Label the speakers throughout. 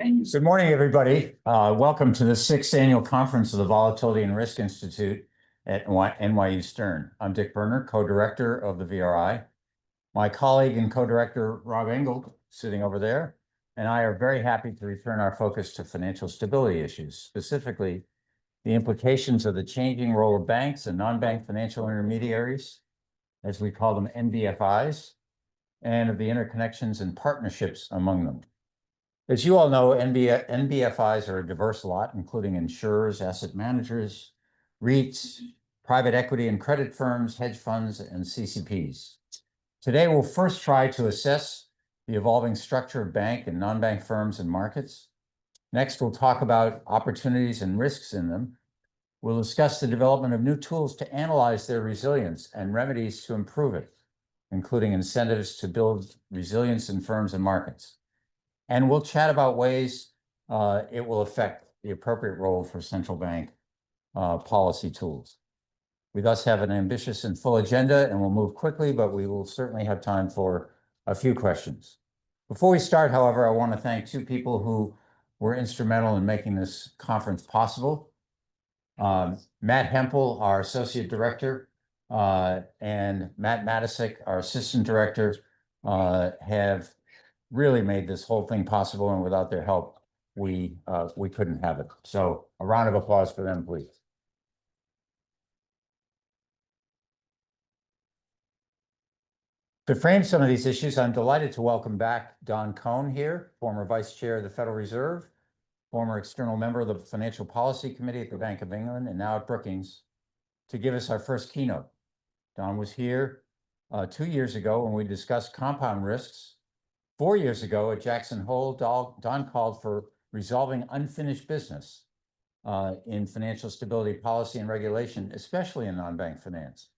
Speaker 1: Good morning, everybody. Welcome to the sixth annual conference of the Volatility and Risk Institute at NYU Stern. I'm Dick Berner, co-director of the VRI. My colleague and co-director Rob Engel, sitting over there, and I are very happy to return our focus to financial stability issues, specifically the implications of the changing role of banks and non-bank financial intermediaries, as we call them NBFIs, and of the interconnections and partnerships among them. As you all know, NBFIs are a diverse lot, including insurers, asset managers, REITs, private equity and credit firms, hedge funds, and CCPs. Today, we'll first try to assess the evolving structure of bank and non-bank firms and markets. Next, we'll talk about opportunities and risks in them. We'll discuss the development of new tools to analyze their resilience and remedies to improve it, including incentives to build resilience in firms and markets. And we'll chat about ways it will affect the appropriate role for central bank policy tools. We thus have an ambitious and full agenda, and we'll move quickly, but we will certainly have time for a few questions. Before we start, however, I want to thank two people who were instrumental in making this conference possible. Matt Hempel, our associate director, and Matt Matisic, our assistant director, have really made this whole thing possible, and without their help, we couldn't have it. So a round of applause for them, please. To frame some of these issues, I'm delighted to welcome back Don Kohn here, former vice chair of the Federal Reserve, former external member of the Financial Policy Committee at the Bank of England, and now at Brookings, to give us our first keynote. Don was here 2 years ago when we discussed compound risks. 4 years ago at Jackson Hole, Don called for resolving unfinished business in financial stability policy and regulation, especially in non-bank finance,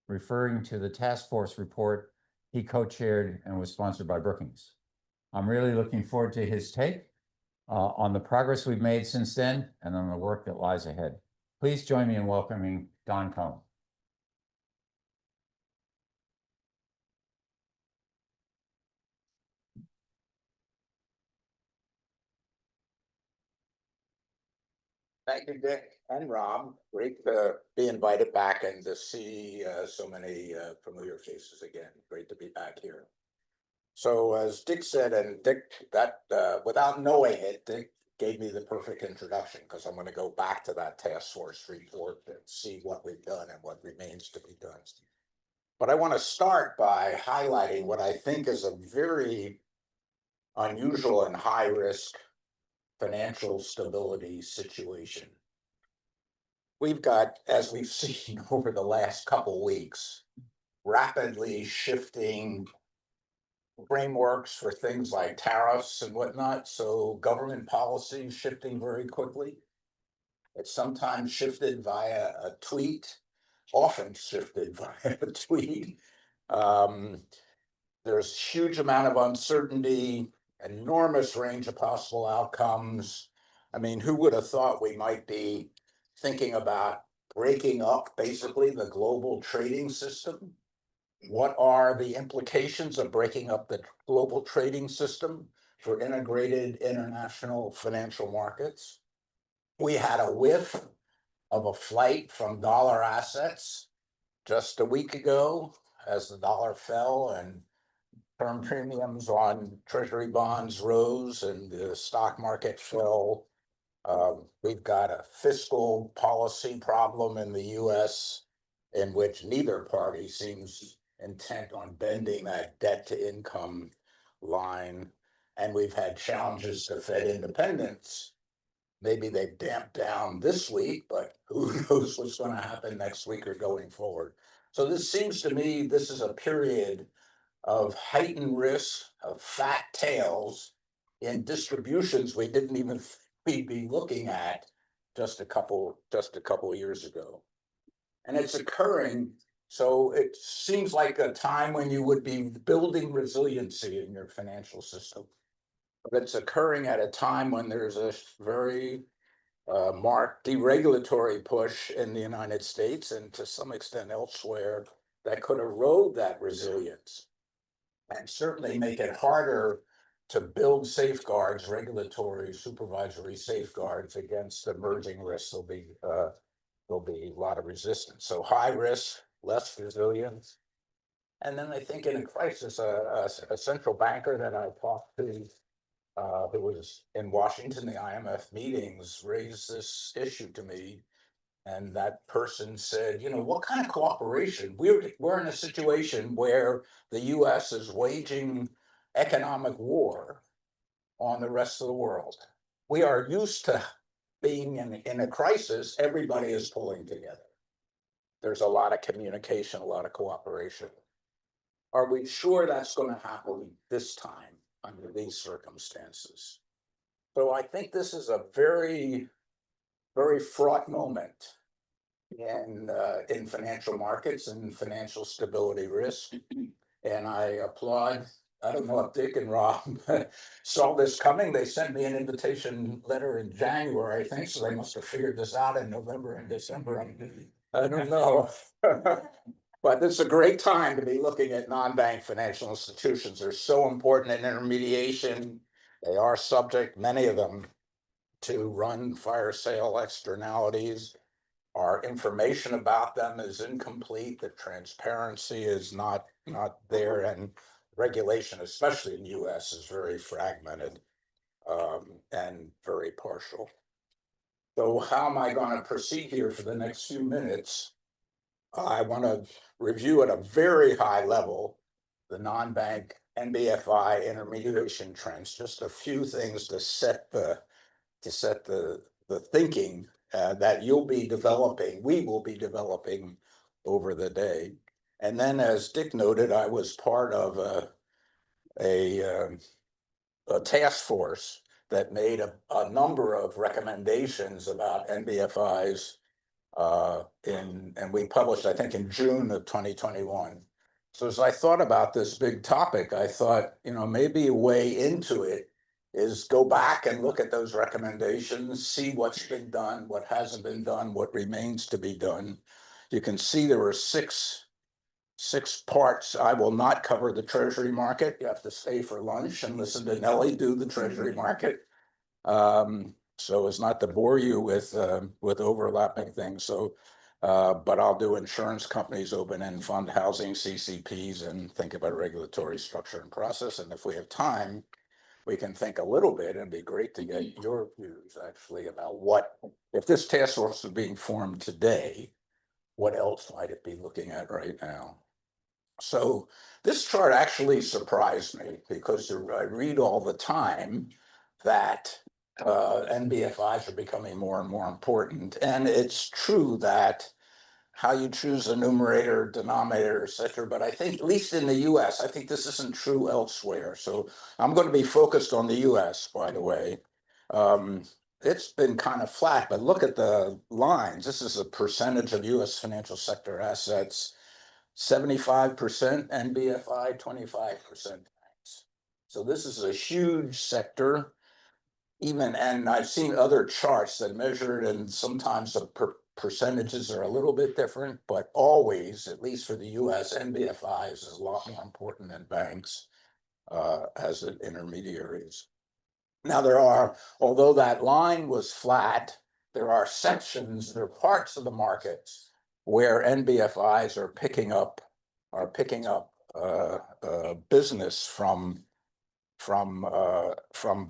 Speaker 1: referring to the task force report he co-chaired and was sponsored by Brookings. I'm really looking forward to his take on the progress we've made since then and on the work that lies ahead. Please join me in welcoming Don Kohn.
Speaker 2: Thank you, Dick and Rob. Great to be invited back and to see so many familiar faces again. Great to be back here. So as Dick said, and Dick, that without knowing it, Dick gave me the perfect introduction, because I'm going to go back to that task force report and see what we've done and what remains to be done. But I want to start by highlighting what I think is a very unusual and high risk financial stability situation. We've got, as we've seen over the last couple weeks, rapidly shifting frameworks for things like tariffs and whatnot. So government policy shifting very quickly. It's sometimes shifted via a tweet, often shifted via a tweet. There's huge amount of uncertainty, enormous range of possible outcomes. I mean, who would have thought we might be thinking about breaking up basically the global trading system? What are the implications of breaking up the global trading system for integrated international financial markets? We had a whiff of a flight from dollar assets just a week ago as the dollar fell and term premiums on treasury bonds rose and the stock market fell. We've got a fiscal policy problem in the US in which neither party seems intent on bending that debt to income line. And we've had challenges to Fed independence. Maybe they've damped down this week, but who knows what's going to happen next week or going forward. So this seems to me, this is a period of heightened risk, of fat tails in distributions we didn't even be looking at just a couple of years ago. And it's occurring, so it seems like a time when you would be building resiliency in your financial system. But it's occurring at a time when there's a very marked deregulatory push in the United States and to some extent elsewhere that could erode that resilience and certainly make it harder to build safeguards, regulatory, supervisory safeguards against emerging risks. There'll be a lot of resistance. So high risk, less resilience. And then I think in a crisis, a central banker that I talked to, who was in Washington, the IMF meetings, raised this issue to me. And that person said, what kind of cooperation? We're in a situation where the US is waging economic war on the rest of the world. We are used to being in a crisis, everybody is pulling together. There's a lot of communication, a lot of cooperation. Are we sure that's going to happen this time under these circumstances? So I think this is a very, very fraught moment in financial markets and financial stability risk. And I applaud, I don't know if Dick and Rob saw this coming. They sent me an invitation letter in January, I think, so they must have figured this out in November and December. I don't know. But it's a great time to be looking at non-bank financial institutions. They're so important in intermediation. They are subject, many of them, to run fire sale externalities. Our information about them is incomplete. The transparency is not there, and regulation, especially in the US, is very fragmented and very partial. So how am I going to proceed here for the next few minutes? I want to review at a very high level the non-bank NBFI intermediation trends, just a few things to set the thinking that you'll be developing, we will be developing over the day. And then, as Dick noted, I was part of a task force that made a number of recommendations about NBFIs, and we published, I think, in June of 2021. So as I thought about this big topic, I thought, maybe a way into it is go back and look at those recommendations, see what's been done, what hasn't been done, what remains to be done. You can see there were six parts. I will not cover the treasury market. You have to stay for lunch and listen to Nellie do the treasury market. So as not to bore you with overlapping things. So, but I'll do insurance companies, open-end fund, housing, CCPs, and think about regulatory structure and process. And if we have time, we can think a little bit. It'd be great to get your views actually about what, if this task force is being formed today, what else might it be looking at right now? So this chart actually surprised me because I read all the time that NBFIs are becoming more and more important. And it's true that how you choose a numerator, denominator, et cetera. But I think, at least in the US, I think this isn't true elsewhere. So I'm going to be focused on the US, by the way. It's been kind of flat, but look at the lines. This is a percentage of US financial sector assets, 75% NBFI, 25% banks. So this is a huge sector. And I've seen other charts that measure it, and sometimes the percentages are a little bit different, but always, at least for the US, NBFIs is a lot more important than banks as intermediaries. Now although that line was flat, there are sections, there are parts of the markets where NBFIs are picking up business from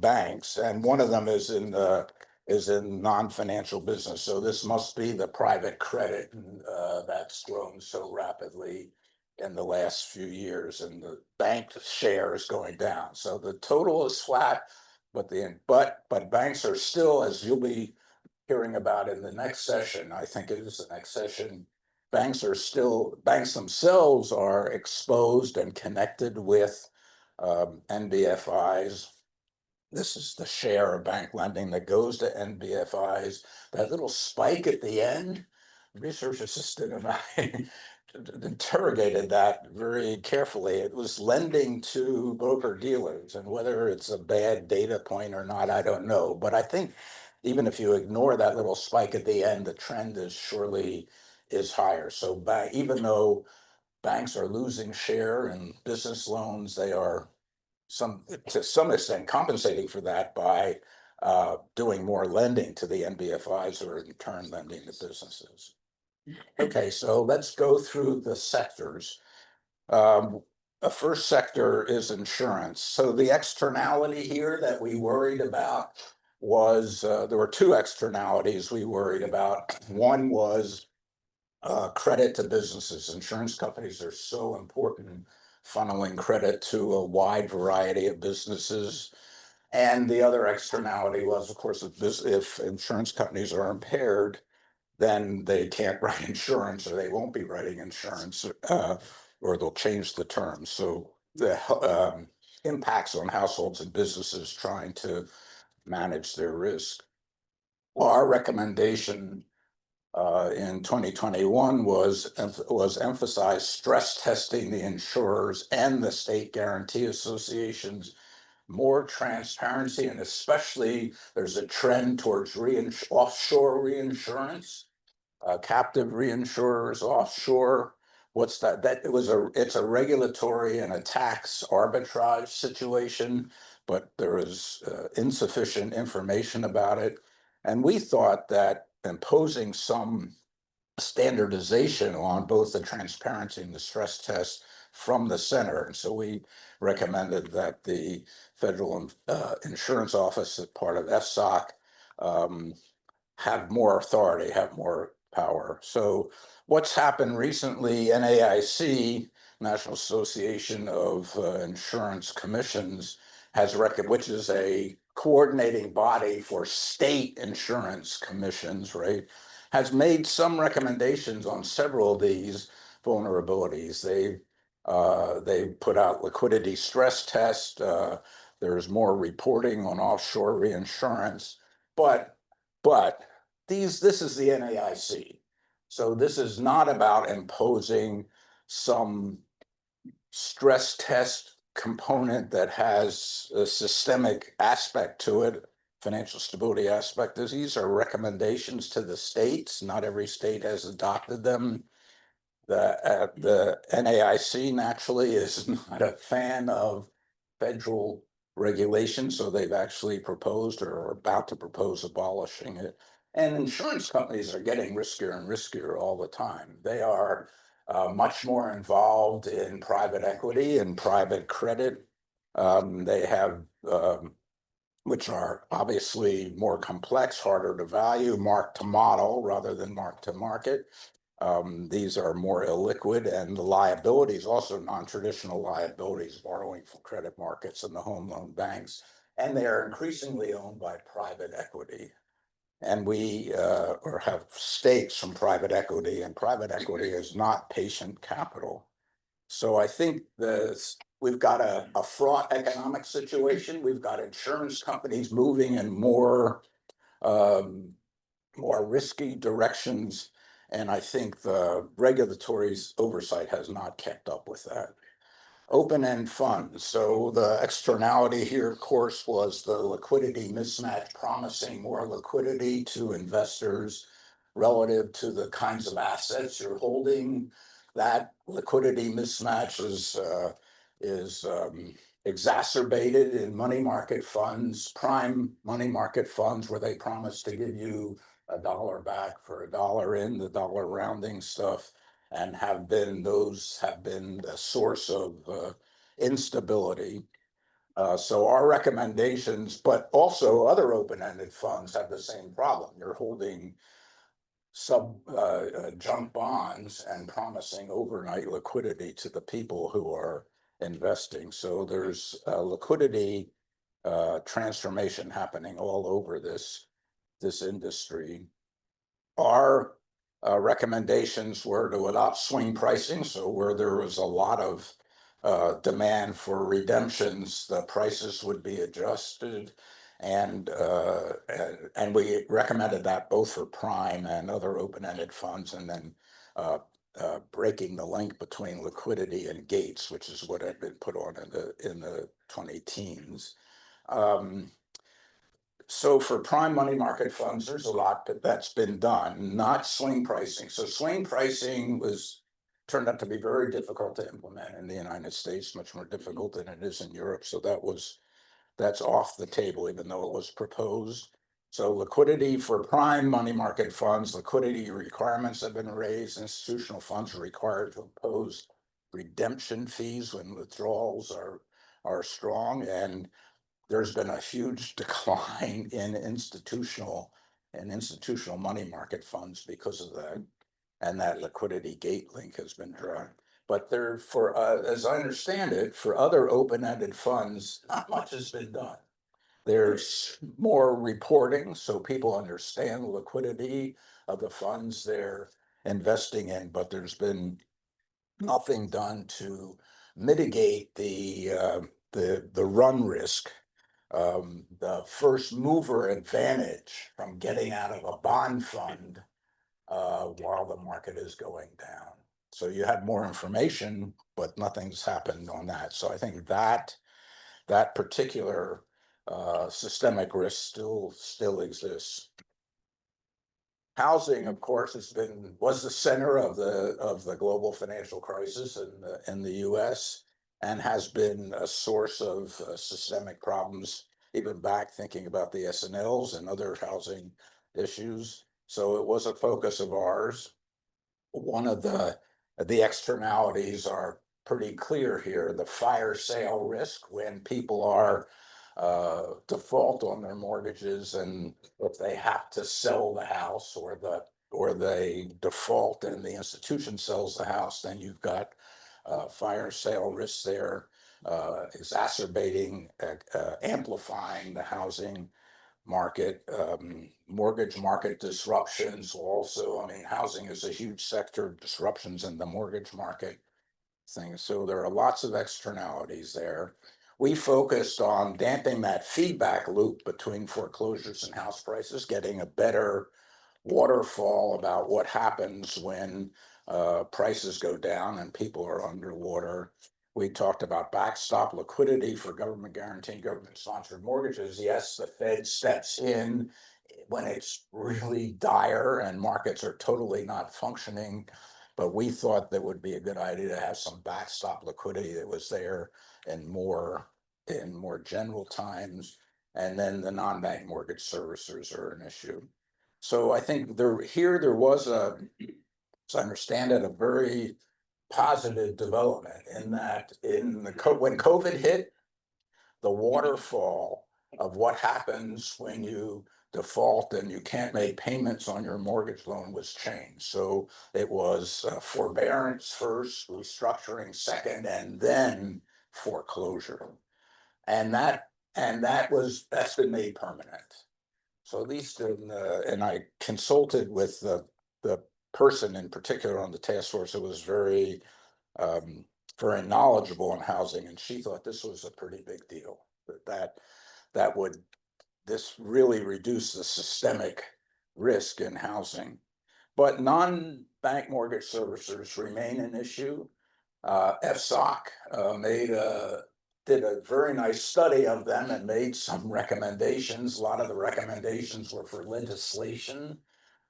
Speaker 2: banks, and one of them is in non-financial business. So this must be the private credit that's grown so rapidly in the last few years, and the bank share is going down. So the total is flat, but banks are still, as you'll be hearing about in the next session, I think it is the next session, banks themselves are exposed and connected with NBFIs. This is the share of bank lending that goes to NBFIs. That little spike at the end, research assistant and I interrogated that very carefully. It was lending to broker dealers, and whether it's a bad data point or not, I don't know. But I think even if you ignore that little spike at the end, the trend is higher. So even though banks are losing share in business loans, they are to some extent compensating for that by doing more lending to the NBFIs or in turn lending to businesses. Okay, so let's go through the sectors. The first sector is insurance. So the externality here that we worried about was there were two externalities we worried about. One was credit to businesses. Insurance companies are so important, funneling credit to a wide variety of businesses. And the other externality was, of course, if insurance companies are impaired, then they can't write insurance, or they won't be writing insurance, or they'll change the terms. So the impacts on households and businesses trying to manage their risk. Well, our recommendation in 2021 was emphasize stress testing the insurers and the state guarantee associations, more transparency, and especially there's a trend towards offshore reinsurance, captive reinsurers offshore. What's that? It's a regulatory and a tax arbitrage situation, but there is insufficient information about it. And we thought that imposing some standardization on both the transparency and the stress test from the center. And so we recommended that the Federal Insurance Office, as part of FSOC, have more authority, have more power. So what's happened recently, NAIC, National Association of Insurance Commissions, which is a coordinating body for state insurance commissions, right, has made some recommendations on several of these vulnerabilities. They've put out liquidity stress tests. There's more reporting on offshore reinsurance, but this is the NAIC. So this is not about imposing some stress test component that has a systemic aspect to it, financial stability aspect. These are recommendations to the states. Not every state has adopted them. The NAIC naturally is not a fan of federal regulation, so they've actually proposed or are about to propose abolishing it. And insurance companies are getting riskier and riskier all the time. They are much more involved in private equity and private credit. They have, which are obviously more complex, harder to value, mark to model rather than mark to market. These are more illiquid, and the liabilities, also non-traditional liabilities, borrowing from credit markets and the home loan banks, and they are increasingly owned by private equity. And we have stakes from private equity, and private equity is not patient capital. So I think we've got a fraught economic situation. We've got insurance companies moving in more risky directions. And I think the regulatory oversight has not kept up with that. Open-end funds. So the externality here, of course, was the liquidity mismatch, promising more liquidity to investors relative to the kinds of assets you're holding. That liquidity mismatch is exacerbated in money market funds, prime money market funds, where they promise to give you $1 back for $1 in, the dollar rounding stuff, and those have been a source of instability. So our recommendations, but also other open-ended funds, have the same problem. You're holding junk bonds and promising overnight liquidity to the people who are investing. So there's liquidity transformation happening all over this industry. Our recommendations were to adopt swing pricing. So where there was a lot of demand for redemptions, the prices would be adjusted. And we recommended that both for prime and other open-ended funds, and then breaking the link between liquidity and gates, which is what had been put on in the 2010s. So for prime money market funds, there's a lot that's been done, not swing pricing. So swing pricing was turned out to be very difficult to implement in the United States, much more difficult than it is in Europe. So that's off the table, even though it was proposed. So liquidity for prime money market funds, liquidity requirements have been raised. Institutional funds are required to impose redemption fees when withdrawals are strong, and there's been a huge decline in institutional money market funds because of that, and that liquidity gate link has been drawn. But there, for as I understand it, for other open-ended funds, not much has been done. There's more reporting, so people understand the liquidity of the funds they're investing in, but there's been nothing done to mitigate the run risk, the first mover advantage from getting out of a bond fund while the market is going down. So you have more information, but nothing's happened on that. So I think that particular systemic risk still exists. Housing, of course, was the center of the global financial crisis in the U.S. and has been a source of systemic problems, even back thinking about the S&Ls and other housing issues. So it was a focus of ours. One of the externalities are pretty clear here. The fire sale risk when people are default on their mortgages, and if they have to sell the house or they default and the institution sells the house, then you've got fire sale risks there, exacerbating, amplifying the housing market, mortgage market disruptions also. I mean, housing is a huge sector, disruptions in the mortgage market thing. So there are lots of externalities there. We focused on damping that feedback loop between foreclosures and house prices, getting a better waterfall about what happens when prices go down and people are underwater. We talked about backstop liquidity for government guaranteed, government sponsored mortgages. Yes, the Fed steps in when it's really dire and markets are totally not functioning. But we thought that would be a good idea to have some backstop liquidity that was there in more general times. And then the non-bank mortgage servicers are an issue. So I think there was as I understand it, a very positive development in that when COVID hit, the waterfall of what happens when you default and you can't make payments on your mortgage loan was changed. So it was forbearance first, restructuring second, and then foreclosure. And that's been made permanent. So at least and I consulted with the person in particular on the task force that was very knowledgeable in housing, and she thought this was a pretty big deal. That would really reduce the systemic risk in housing. But non-bank mortgage servicers remain an issue. FSOC did a very nice study of them and made some recommendations. A lot of the recommendations were for legislation,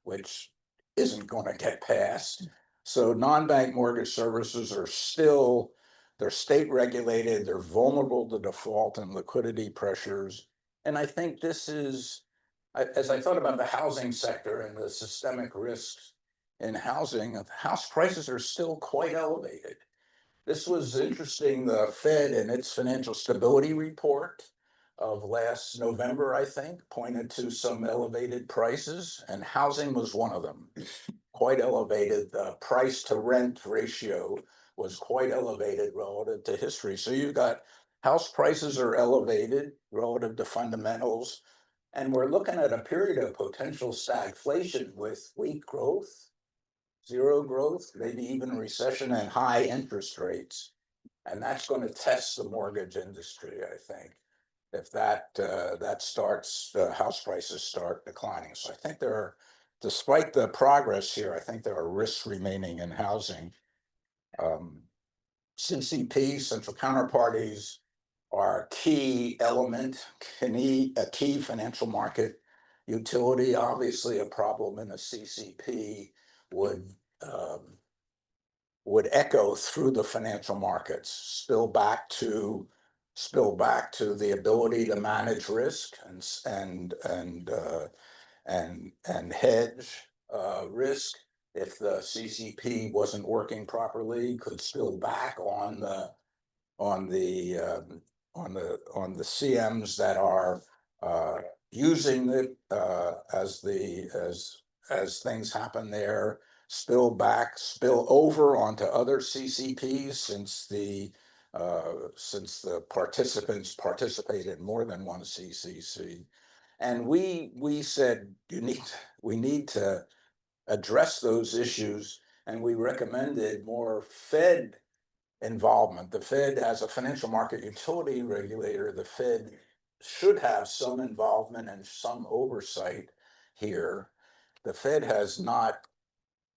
Speaker 2: which isn't going to get passed. So non-bank mortgage servicers they're state regulated, they're vulnerable to default and liquidity pressures. And I think this is, as I thought about the housing sector and the systemic risks in housing, house prices are still quite elevated. This was interesting. The Fed in its financial stability report of last November, I think, pointed to some elevated prices, and housing was one of them. Quite elevated. The price to rent ratio was quite elevated relative to history. So you've got house prices are elevated relative to fundamentals, and we're looking at a period of potential stagflation with weak growth, zero growth, maybe even recession and high interest rates. And that's going to test the mortgage industry, I think. If that starts, house prices start declining. So I think despite the progress here, I think there are risks remaining in housing. CCP, central counterparties, are a key element, a key financial market utility. Obviously, a problem in a CCP would would echo through the financial markets, spill back to the ability to manage risk and hedge risk. If the CCP wasn't working properly, could spill back on the CMs that are using it as things happen there, spill over onto other CCPs since the participants participate in more than one CCC. And we said we need to address those issues, and we recommended more Fed involvement. The Fed, as a financial market utility regulator, the Fed should have some involvement and some oversight here. The Fed has not,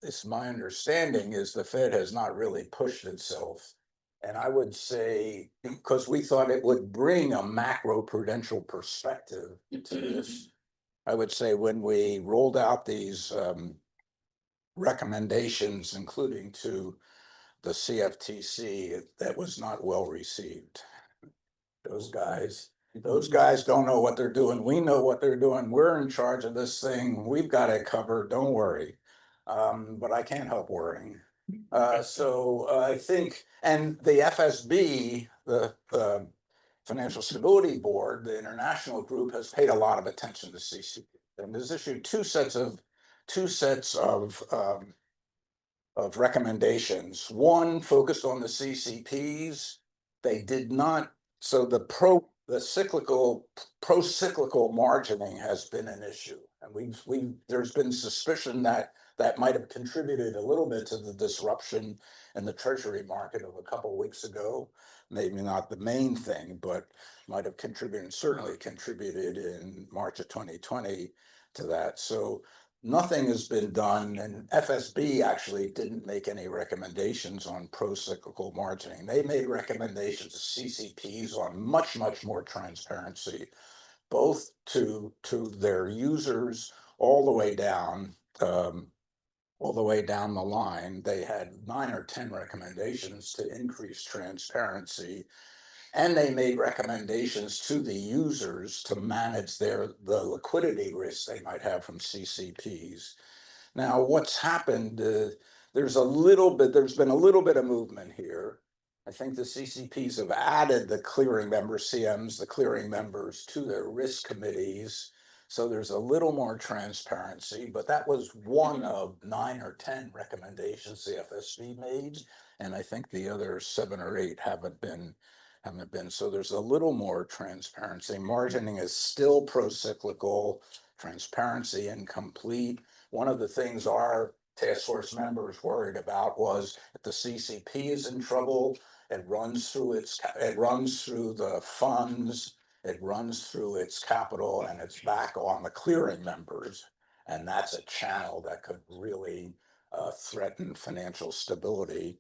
Speaker 2: it's my understanding is the Fed has not really pushed itself. And I would say, because we thought it would bring a macro prudential perspective to this, I would say when we rolled out these recommendations, including to the CFTC, that was not well received. Those guys don't know what they're doing. We know what they're doing. We're in charge of this thing. We've got it covered. Don't worry. But I can't help worrying. So I think, and the FSB, the Financial Stability Board, the international group, has paid a lot of attention to CCP and has issued two sets of recommendations. One focused on the CCPs. They did not. So the pro-cyclical margining has been an issue, and there's been suspicion that might have contributed a little bit to the disruption in the Treasury market of a couple of weeks ago. Maybe not the main thing, but might have contributed, certainly contributed in March of 2020 to that. So nothing has been done, and FSB actually didn't make any recommendations on pro-cyclical margining. They made recommendations to CCPs on much more transparency, both to their users all the way down the line. They had 9 or 10 recommendations to increase transparency, and they made recommendations to the users to manage the liquidity risks they might have from CCPs. Now, what's happened, there's been a little bit of movement here. I think the CCPs have added the clearing member CMs, the clearing members, to their risk committees. So there's a little more transparency, but that was one of 9 or 10 recommendations the FSB made. And I think the other 7 or 8 haven't been. So there's a little more transparency. Margining is still pro-cyclical, transparency incomplete. One of the things our task force members worried about was if the CCP is in trouble, it runs through the funds, it runs through its capital, and it's back on the clearing members. And that's a channel that could really threaten financial stability.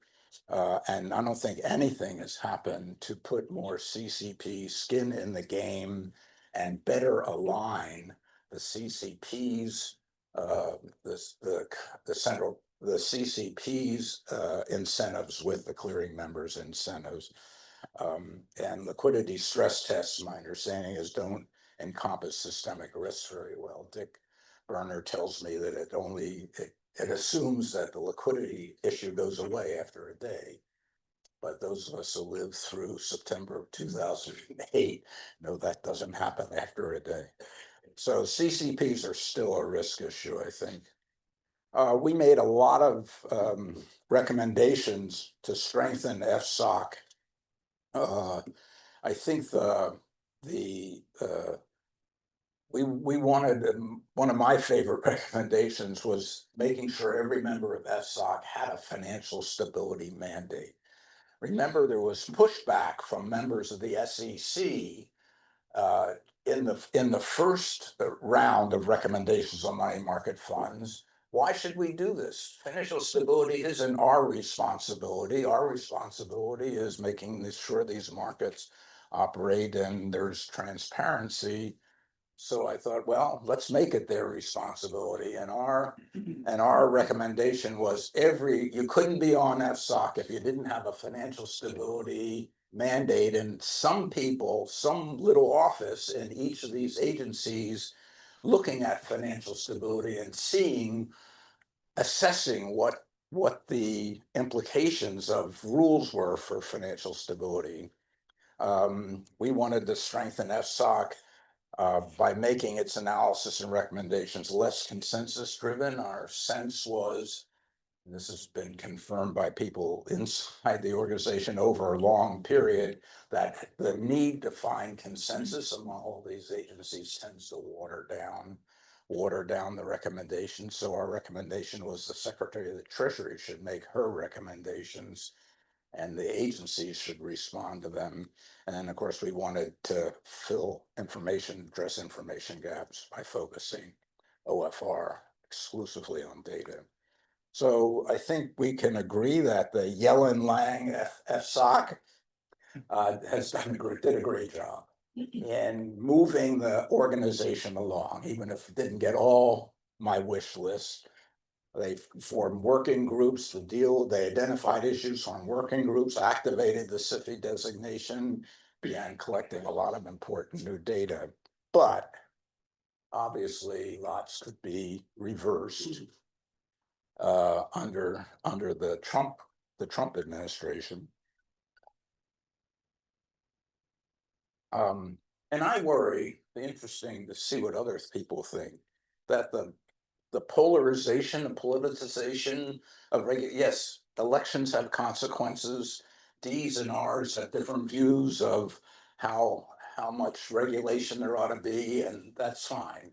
Speaker 2: And I don't think anything has happened to put more CCP skin in the game and better align the CCP's the CCP's incentives with the clearing members' incentives. And liquidity stress tests, my understanding is, don't encompass systemic risks very well. Dick Berner tells me that it assumes that the liquidity issue goes away after a day. But those of us who lived through September of 2008 know that doesn't happen after a day. So CCPs are still a risk issue, I think. We made a lot of recommendations to strengthen FSOC. I think we wanted, one of my favorite recommendations was making sure every member of FSOC had a financial stability mandate. Remember, there was pushback from members of the SEC in the first round of recommendations on money market funds. Why should we do this? Financial stability isn't our responsibility. Our responsibility is making sure these markets operate and there's transparency. So I thought, well, let's make it their responsibility. And our recommendation was you couldn't be on FSOC if you didn't have a financial stability mandate. And some people, some little office in each of these agencies looking at financial stability and assessing what the implications of rules were for financial stability. We wanted to strengthen FSOC by making its analysis and recommendations less consensus driven. Our sense was, and this has been confirmed by people inside the organization over a long period, that the need to find consensus among all these agencies tends to water down the recommendations. So our recommendation was the Secretary of the Treasury should make her recommendations and the agencies should respond to them. And then, of course, we wanted to address information gaps by focusing OFR exclusively on data. So I think we can agree that the Yellen-Lang FSOC did a great job in moving the organization along, even if it didn't get all my wish list. They formed working groups to deal, they identified issues on working groups, activated the SIFI designation, began collecting a lot of important new data. But obviously, lots could be reversed under the Trump administration. And I worry, interesting to see what other people think, that the polarization and politicization of yes, elections have consequences. D's and R's have different views of how much regulation there ought to be, and that's fine.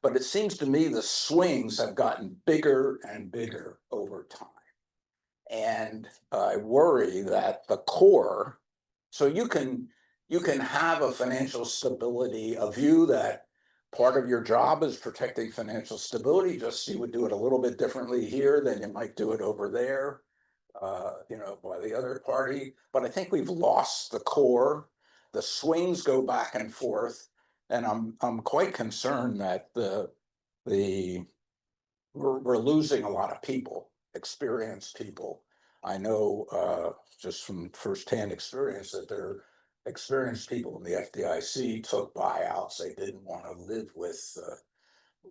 Speaker 2: But it seems to me the swings have gotten bigger and bigger over time. And I worry that the core, so you can have a financial stability, a view that part of your job is protecting financial stability, just you would do it a little bit differently here than you might do it over there, by the other party. But I think we've lost the core. The swings go back and forth, and I'm quite concerned that we're losing a lot of people, experienced people. I know just from firsthand experience that there are experienced people in the FDIC took buyouts. They didn't want to live with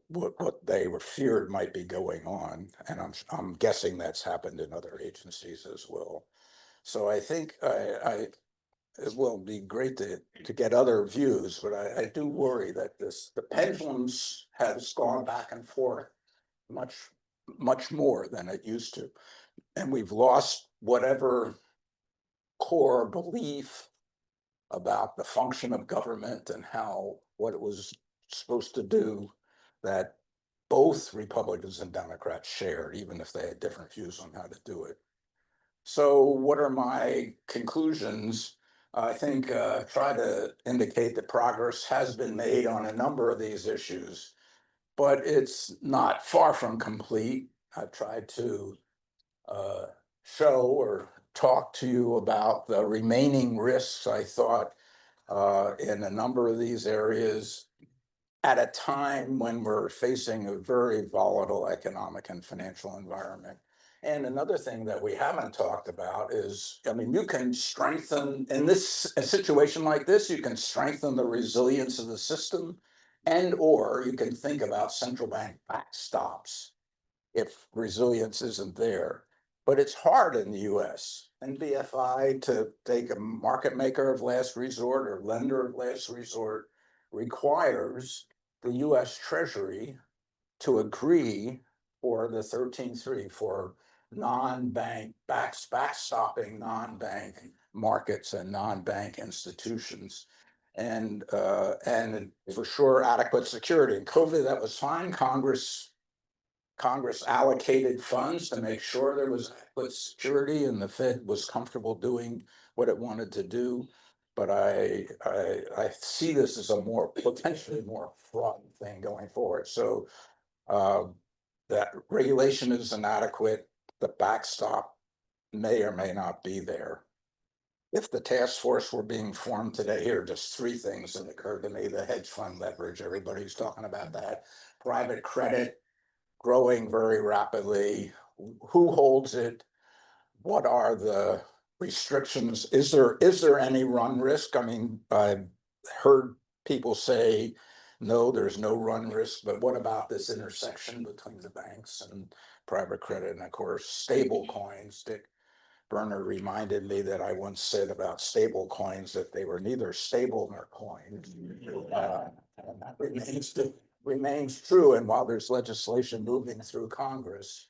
Speaker 2: what they were feared might be going on, and I'm guessing that's happened in other agencies as well. So I think it will be great to get other views, but I do worry that the pendulums has gone back and forth much more than it used to, and we've lost whatever core belief about the function of government and what it was supposed to do that both Republicans and Democrats shared, even if they had different views on how to do it. So what are my conclusions? I think try to indicate that progress has been made on a number of these issues, but it's not far from complete. I've tried to show or talk to you about the remaining risks I thought in a number of these areas at a time when we're facing a very volatile economic and financial environment. And another thing that we haven't talked about is, you can strengthen, in a situation like this, you can strengthen the resilience of the system, or you can think about central bank backstops if resilience isn't there. But it's hard in the US. NBFI to take a market maker of last resort or lender of last resort requires the US Treasury to agree for the 13.3 for non-bank backstopping non-bank markets and non-bank institutions. And for sure, adequate security. In COVID, that was fine. Congress allocated funds to make sure there was adequate security and the Fed was comfortable doing what it wanted to do. But I see this as a potentially more fraught thing going forward. So that regulation is inadequate. The backstop may or may not be there. if the task force were being formed today, here are just three things that occurred to me: the hedge fund leverage, everybody's talking about that; private credit growing very rapidly. Who holds it? What are the restrictions? Is there any run risk? I mean, I've heard people say, no, there's no run risk, but what about this intersection between the banks and private credit? And of course, stable coins. Dick Berner reminded me that I once said about stable coins that they were neither stable nor coins. And that remains true. And while there's legislation moving through Congress,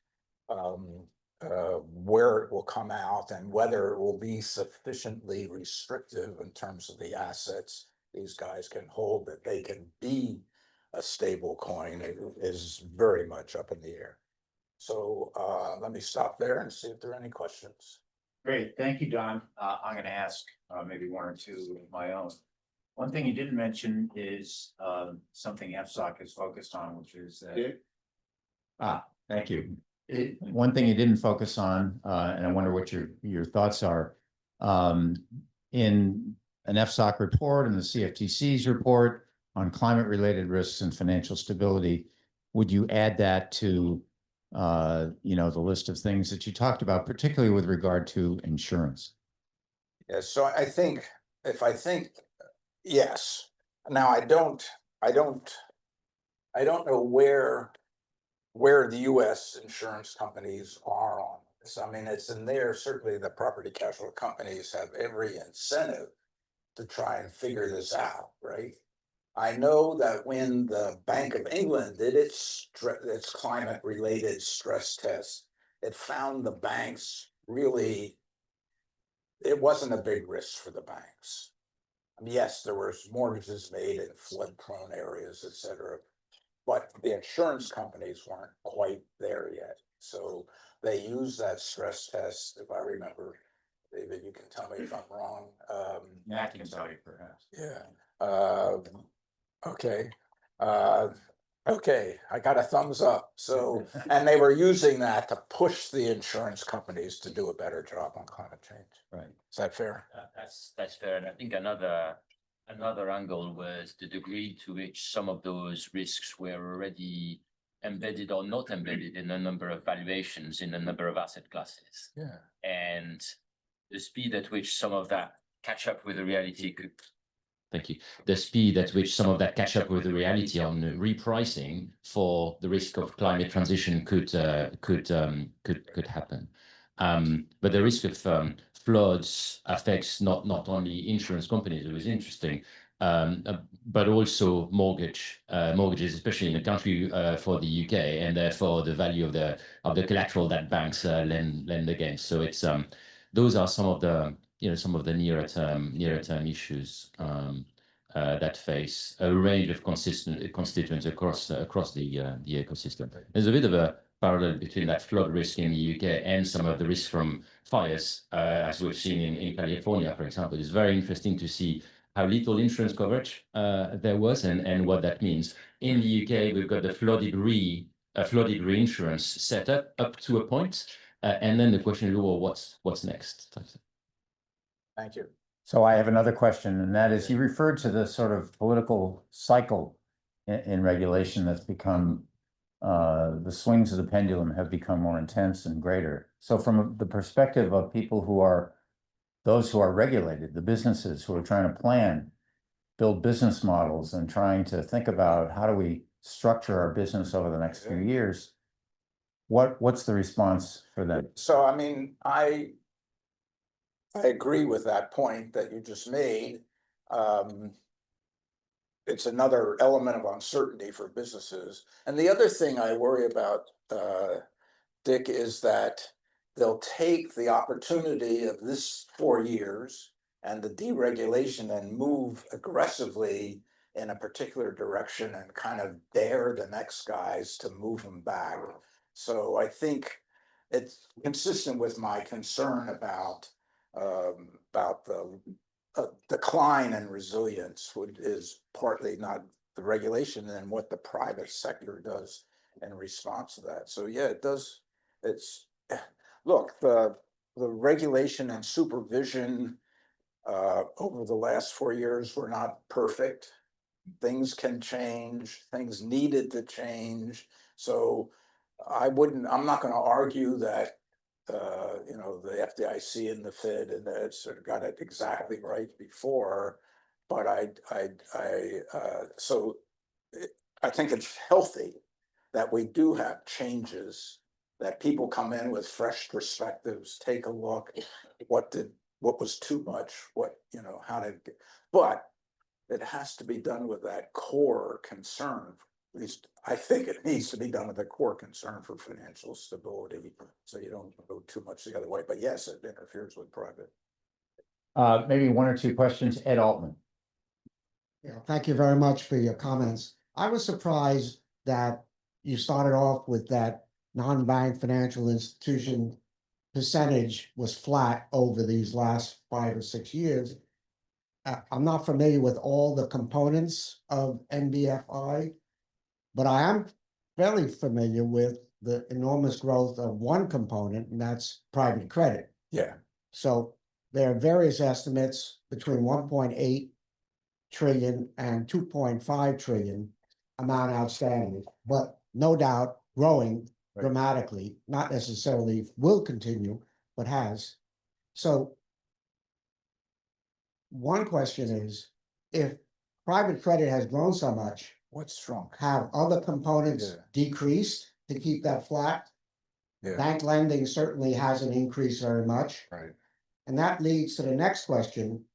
Speaker 2: where it will come out and whether it will be sufficiently restrictive in terms of the assets these guys can hold, that they can be a stable coin, is very much up in the air. So let me stop there and see if there are any questions.
Speaker 1: Great, thank you, Don. I'm going to ask maybe one or two of my own. One thing you didn't mention is something FSOC is focused on, which is thank you. One thing you didn't focus on, and I wonder what your thoughts are, in an FSOC report and the CFTC's report on climate-related risks and financial stability, would you add that to the list of things that you talked about, particularly with regard to insurance?
Speaker 2: Yes, so I think yes. Now I don't know where the US insurance companies are on this. I mean, it's in there. Certainly the property casualty companies have every incentive to try and figure this out, right? I know that when the Bank of England did its climate related stress test, it found the banks really, it wasn't a big risk for the banks. I mean, yes, there were mortgages made in flood prone areas, et cetera, but the insurance companies weren't quite there yet. So they used that stress test, if I remember. David, you can tell me if I'm wrong.
Speaker 1: I can tell you, perhaps.
Speaker 2: Yeah. Okay. Okay, I got a thumbs up. So, and they were using that to push the insurance companies to do a better job on climate change.
Speaker 1: Right.
Speaker 2: Is that fair?
Speaker 3: That's fair. And I think another angle was the degree to which some of those risks were already embedded or not embedded in a number of valuations in a number of asset classes.
Speaker 2: Yeah.
Speaker 3: And the speed at which some of that catch up with the reality could. Thank you. The speed at which some of that catch up with the reality on repricing for the risk of climate transition could happen. But the risk of floods affects not only insurance companies. It was interesting, but also mortgages, especially in the country for the UK, and therefore the value of the collateral that banks lend against. So it's those are some of the nearer term issues that face a range of constituents across the ecosystem. There's a bit of a parallel between that flood risk in the UK and some of the risk from fires, as we've seen in California, for example. It's very interesting to see how little insurance coverage there was and what that means. In the UK, we've got the flooded reinsurance set up to a point, and then the question is, well, what's next?
Speaker 2: Thank you.
Speaker 1: So I have another question, and that is, you referred to the sort of political cycle in regulation that's become, the swings of the pendulum have become more intense and greater. So from the perspective of people those who are regulated, the businesses who are trying to build business models and trying to think about how do we structure our business over the next few years, what's the response for them?
Speaker 2: So, I mean, I agree with that point that you just made. It's another element of uncertainty for businesses. And the other thing I worry about, Dick, is that they'll take the opportunity of this 4 years and the deregulation and move aggressively in a particular direction and kind of dare the next guys to move them back. So I think it's consistent with my concern about the decline in resilience, which is partly not the regulation and what the private sector does in response to that. So yeah, it does. Look, the regulation and supervision over the last 4 years were not perfect. Things can change, things needed to change. So I'm not going to argue that, the FDIC and the Fed and that sort of got it exactly right before, but I think it's healthy that we do have changes, that people come in with fresh perspectives, take a look, what was too much, but it has to be done with that core concern. At least I think it needs to be done with a core concern for financial stability, so you don't go too much the other way. But yes, it interferes with private.
Speaker 1: Maybe one or two questions. Ed Altman.
Speaker 4: Yeah, thank you very much for your comments. I was surprised that you started off with that non-bank financial institution percentage was flat over these last 5 or 6 years. I'm not familiar with all the components of NBFI, but I am fairly familiar with the enormous growth of one component, and that's private credit.
Speaker 2: Yeah.
Speaker 4: So there are various estimates between 1.8 trillion and 2.5 trillion amount outstanding, but no doubt growing dramatically, not necessarily will continue, but has. So one question is, if private credit has grown so much,
Speaker 2: What's shrunk?
Speaker 4: have other components decreased to keep that flat?
Speaker 2: Yeah.
Speaker 4: Bank lending certainly hasn't increased very much.
Speaker 2: Right.
Speaker 4: And that leads to the next question,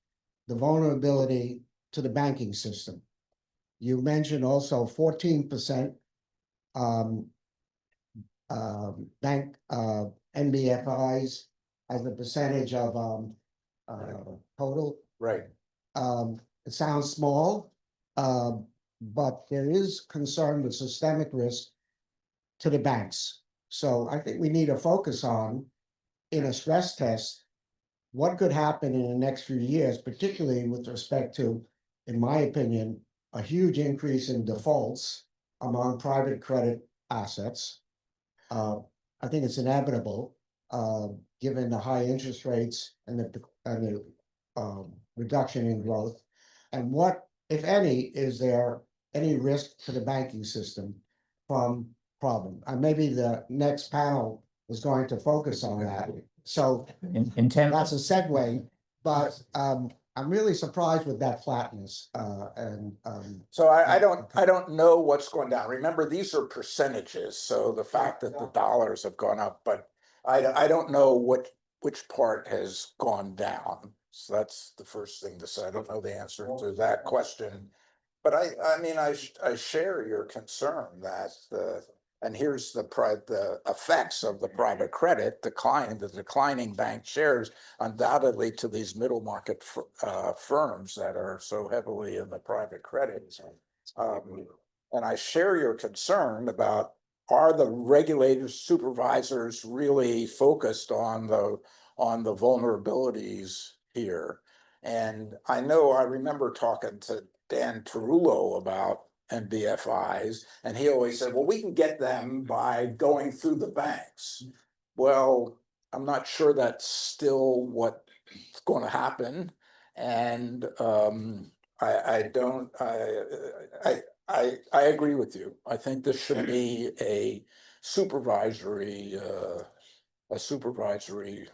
Speaker 4: the vulnerability to the banking system. You mentioned also 14% bank NBFIs as a percentage of total.
Speaker 2: Right.
Speaker 4: It sounds small, but there is concern with systemic risk to the banks. So I think we need to focus on, in a stress test, what could happen in the next few years, particularly with respect to, in my opinion, a huge increase in defaults among private credit assets. I think it's inevitable, given the high interest rates and the reduction in growth. And what, if any, is there any risk to the banking system from problem? And maybe the next panel is going to focus on that. So that's a segue, but I'm really surprised with that flatness.
Speaker 2: So I don't know what's going down. Remember, these are percentages. So the fact that the dollars have gone up, but I don't know which part has gone down. So that's the first thing to say. I don't know the answer to that question. But I mean, I share your concern that and here's the effects of the private credit decline, the declining bank shares, undoubtedly to these middle market firms that are so heavily in the private credit. And I share your concern about, are the regulators, supervisors really focused on the vulnerabilities here? And I remember talking to Dan Tarullo about NBFIs, and he always said, well, we can get them by going through the banks. Well, I'm not sure that's still what's going to happen. And I agree with you. I think this should be a supervisory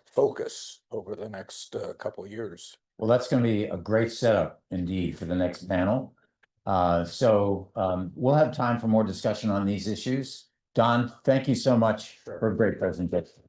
Speaker 2: focus over the next couple of years.
Speaker 1: Well, that's going to be a great setup indeed for the next panel. We'll have time for more discussion on these issues. Don, thank you so much for a great presentation.